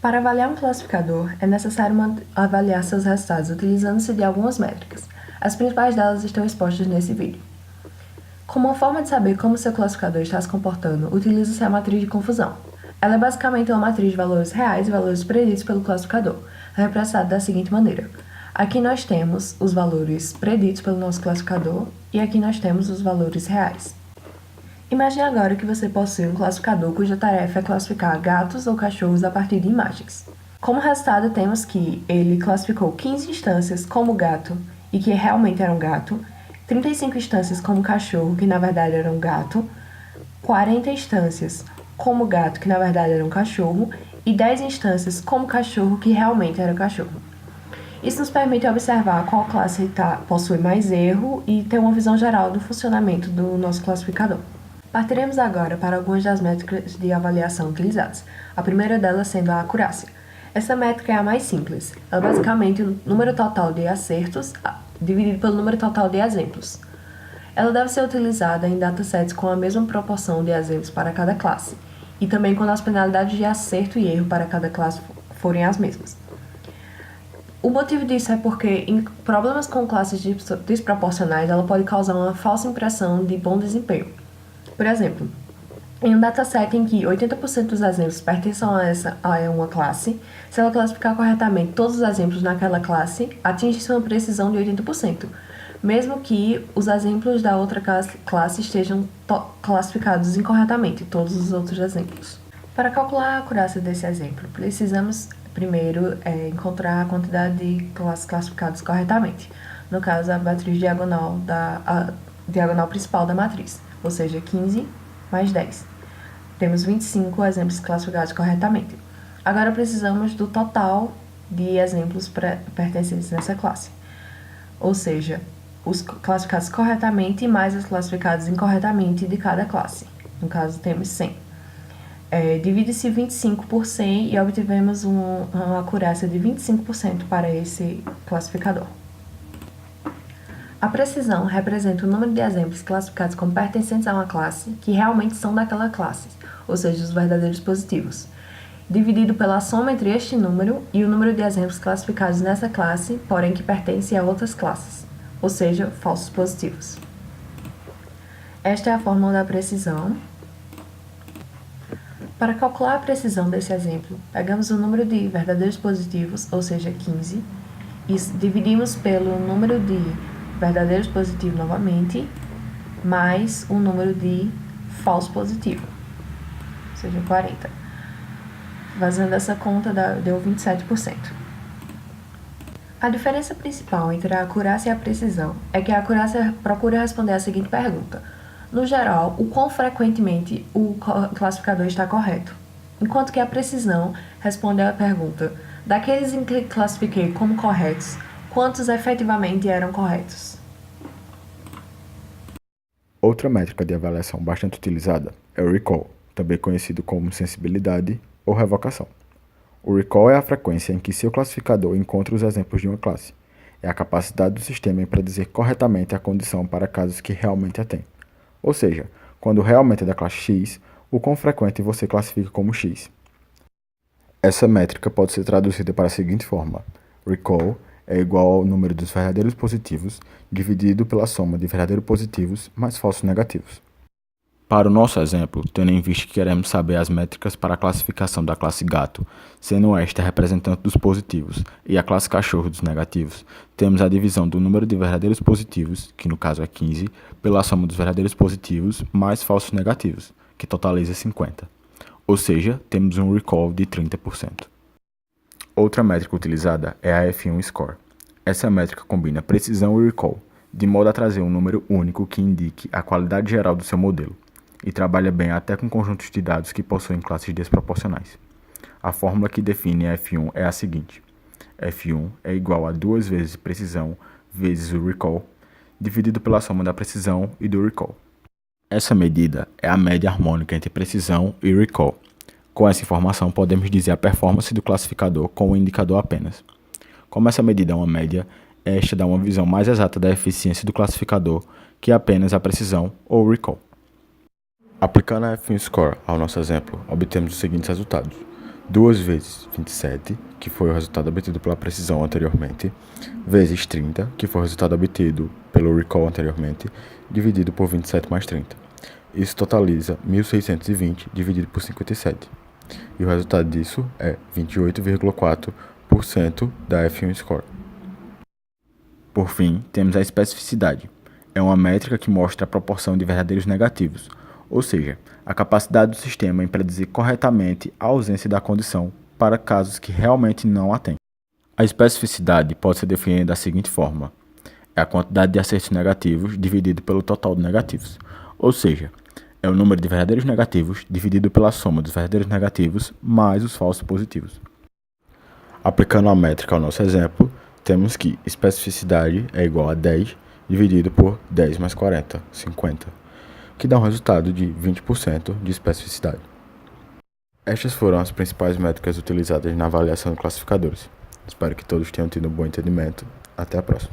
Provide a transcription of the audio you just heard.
Para avaliar um classificador, é necessário avaliar seus resultados utilizando-se de algumas métricas. As principais delas estão expostas nesse vídeo. Como uma forma de saber como seu classificador está se comportando, utiliza-se a matriz de confusão. Ela é basicamente uma matriz de valores reais e valores preditos pelo classificador, representada da seguinte maneira. Aqui nós temos os valores preditos pelo nosso classificador e aqui nós temos os valores reais. Imagine agora que você possui um classificador cuja tarefa é classificar gatos ou cachorros a partir de imagens. Como resultado, temos que ele classificou 15 instâncias como gato e que realmente era um gato, 35 instâncias como cachorro, que na verdade era um gato, 40 instâncias como gato, que na verdade era um cachorro, e 10 instâncias como cachorro, que realmente era um cachorro. Isso nos permite observar qual classe possui mais erro e ter uma visão geral do funcionamento do nosso classificador. Partiremos agora para algumas das métricas de avaliação utilizadas, a primeira delas sendo a acurácia. Essa métrica é a mais simples, ela é basicamente o número total de acertos dividido pelo número total de exemplos. Ela deve ser utilizada em datasets com a mesma proporção de exemplos para cada classe, e também quando as penalidades de acerto e erro para cada classe forem as mesmas. O motivo disso é porque, em problemas com classes desproporcionais, ela pode causar uma falsa impressão de bom desempenho. Por exemplo, em um dataset em que 80% dos exemplos pertençam a uma classe, se ela classificar corretamente todos os exemplos naquela classe, atinge-se uma precisão de 80%, mesmo que os exemplos da outra classe estejam classificados incorretamente, todos os outros exemplos. Para calcular a acurácia desse exemplo, precisamos primeiro encontrar a quantidade de classes classificadas corretamente, no caso a matriz diagonal, a diagonal principal da matriz, ou seja, 15 mais 10. Temos 25 exemplos classificados corretamente. Agora precisamos do total de exemplos pertencentes nessa classe, ou seja, os classificados corretamente mais os classificados incorretamente de cada classe. No caso, temos 100. Divide-se 25 por 100 e obtivemos uma acurácia de 25% para esse classificador. A precisão representa o número de exemplos classificados como pertencentes a uma classe que realmente são daquela classe, ou seja, os verdadeiros positivos, dividido pela soma entre este número e o número de exemplos classificados nessa classe, porém que pertencem a outras classes, ou seja, falsos positivos. Esta é a fórmula da precisão. Para calcular a precisão desse exemplo, pegamos o número de verdadeiros positivos, ou seja, 15, e dividimos pelo número de verdadeiros positivos novamente, mais o número de falso positivo, ou seja, 40. Fazendo essa conta, deu 27%. A diferença principal entre a acurácia e a precisão é que a acurácia procura responder a seguinte pergunta: no geral, o quão frequentemente o classificador está correto, enquanto que a precisão responde à pergunta: daqueles em que classifiquei como corretos, quantos efetivamente eram corretos? Outra métrica de avaliação bastante utilizada é o recall, também conhecido como sensibilidade ou revocação. O recall é a frequência em que seu classificador encontra os exemplos de uma classe. É a capacidade do sistema em predizer corretamente a condição para casos que realmente a tem. Ou seja, quando realmente é da classe X, o quão frequente você classifica como X. Essa métrica pode ser traduzida para a seguinte forma: recall é igual ao número dos verdadeiros positivos dividido pela soma de verdadeiros positivos mais falsos negativos. Para o nosso exemplo, tendo em vista que queremos saber as métricas para a classificação da classe gato, sendo esta representante dos positivos e a classe cachorro dos negativos, temos a divisão do número de verdadeiros positivos, que no caso é 15, pela soma dos verdadeiros positivos mais falsos negativos, que totaliza 50. Ou seja, temos um recall de 30%. Outra métrica utilizada é a F1 Score. Essa métrica combina precisão e recall, de modo a trazer um número único que indique a qualidade geral do seu modelo, e trabalha bem até com conjuntos de dados que possuem classes desproporcionais. A fórmula que define a F1 é a seguinte: F1 é igual a 2 vezes precisão vezes o recall, dividido pela soma da precisão e do recall. Essa medida é a média harmônica entre precisão e recall. Com essa informação, podemos dizer a performance do classificador com um indicador apenas. Como essa medida é uma média, esta dá uma visão mais exata da eficiência do classificador que apenas a precisão ou recall. Aplicando a F1 Score ao nosso exemplo, obtemos os seguintes resultados. 2 vezes 27, que foi o resultado obtido pela precisão anteriormente, vezes 30, que foi o resultado obtido pelo recall anteriormente, dividido por 27 mais 30. Isso totaliza 1.620 dividido por 57. E o resultado disso é 28,4% da F1 Score. Por fim, temos a especificidade. É uma métrica que mostra a proporção de verdadeiros negativos, ou seja, a capacidade do sistema em predizir corretamente a ausência da condição para casos que realmente não a têm. A especificidade pode ser definida da seguinte forma: é a quantidade de acertos negativos dividido pelo total de negativos, ou seja, é o número de verdadeiros negativos dividido pela soma dos verdadeiros negativos mais os falsos positivos. Aplicando a métrica ao nosso exemplo, temos que especificidade é igual a 10 dividido por 10 mais 40, 50, que dá um resultado de 20% de especificidade. Estas foram as principais métricas utilizadas na avaliação de classificadores. Espero que todos tenham tido um bom entendimento. Até a próxima.